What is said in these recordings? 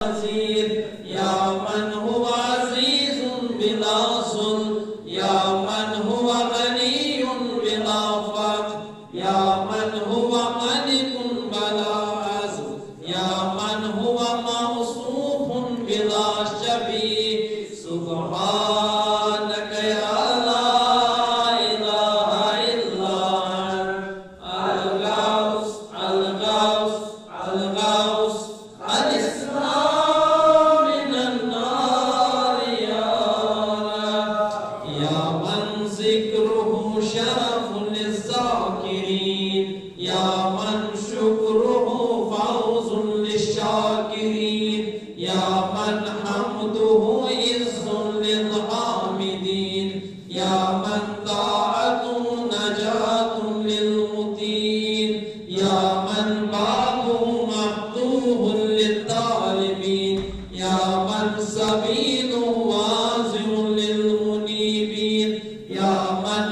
يا من هو عزيز بلا صل، يا من هو غني بلا فقر، يا من هو ملك بلا عزل، يا من هو موصوف بلا شبيه. سبحانك يا لا إله إلا أنت الغوث الغوث الغوث الإسلام من النار يا من ذكره شرف للذاكرين، يا من شكره فوز للشاكرين، يا من حمده عز للحامدين، يا من طاعته نجاة للمطيعين، يا من بابه مفتوح للطالبين، يا من سبيله واسع للمنيبين، يا من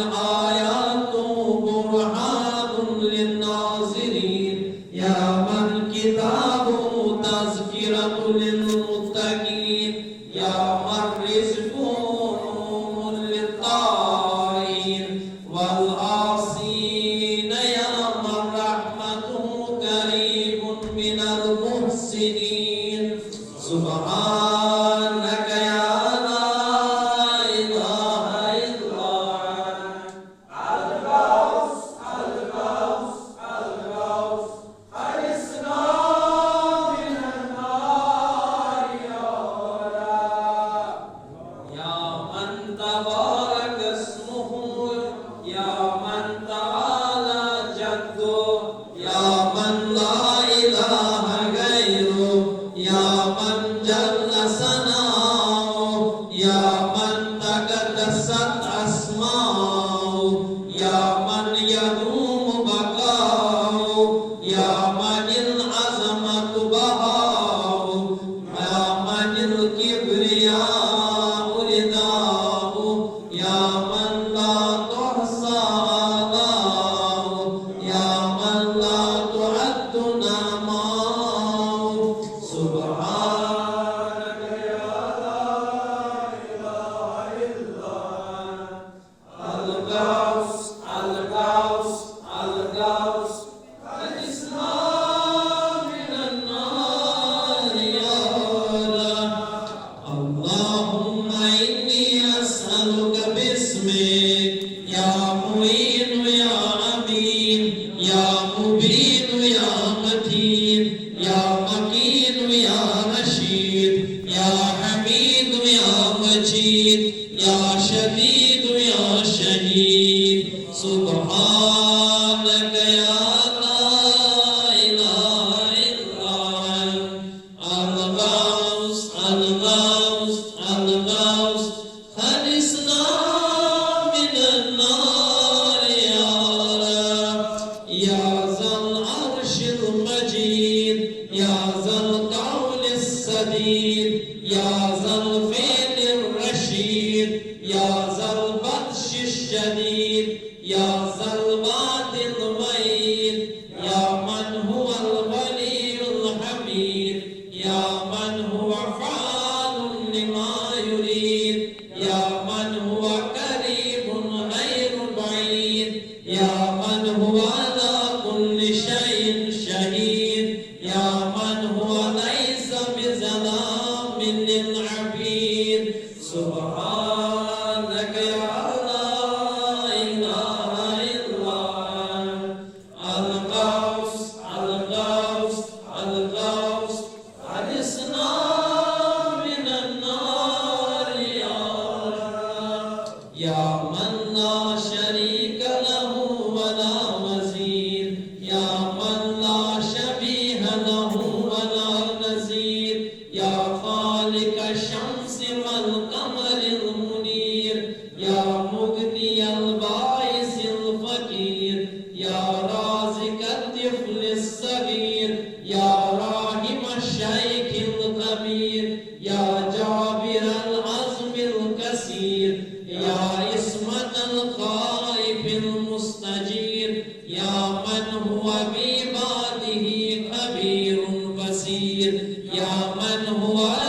آياته برهان للناظرين، يا من كتابه تذكرة للمتقين، يا من رزقه نور للطائعين والعاصين، يا من رحمته قريب من المحسنين. سبحانك يا لا إله إلا أنت الغوث الغوث الغوث الإسلام من النار يا من تبارك اسمه، يا من تعالى جده، يا من لا إله غيره، يا من جل ثناؤه، يا من تقدست أسماؤه، يا من يدوم بقاؤه، يا من العظمة بهاؤه، يا من الكبرياء رداؤه، يا من لا تحصى آلاؤه، يا من لا تعد نعماؤه. سبحانك يا لا إله إلا أنت الغوث الغوث الغوث الإسلام من النار اللهم إني أسألك باسمك يا معين يا أمين يا مبين يا متين يا مكين يا رشيد يا حميد يا مجيد يا شديد يا شهيد. سبحانك يا لا إله إلا أنت الغوث الغوث الغوث الإسلام من النار يا ذا العرش المجيد، يا ذا القول السديد، يا ذا الفعل الرشيد، يا ذا البطش الشديد، يا ذا الوعد المعين، يا من هو الولي الحميد، يا من هو فعال لما يريد، يا من هو قريب غير بعيد، يا من هو على كل شيء شهيد، يا من هو ليس بظلام للعبيد. سبحانك يا لا إله إلا أنت الغوث الغوث الغوث الإسلام من النار يا من لا شريك له ولا وزير، يا من لا شبيه له ولا نظير، يا خالق الشمس والقمر المنير، يا مغني البائس الفقير، يا رازق الطفل الصغير، يا راحم الشيخ الكبير، يا جابر العزم الكثير، يا اسمة الخائف المستجير، يا من هو بعباده خبير بصير، يا من من هو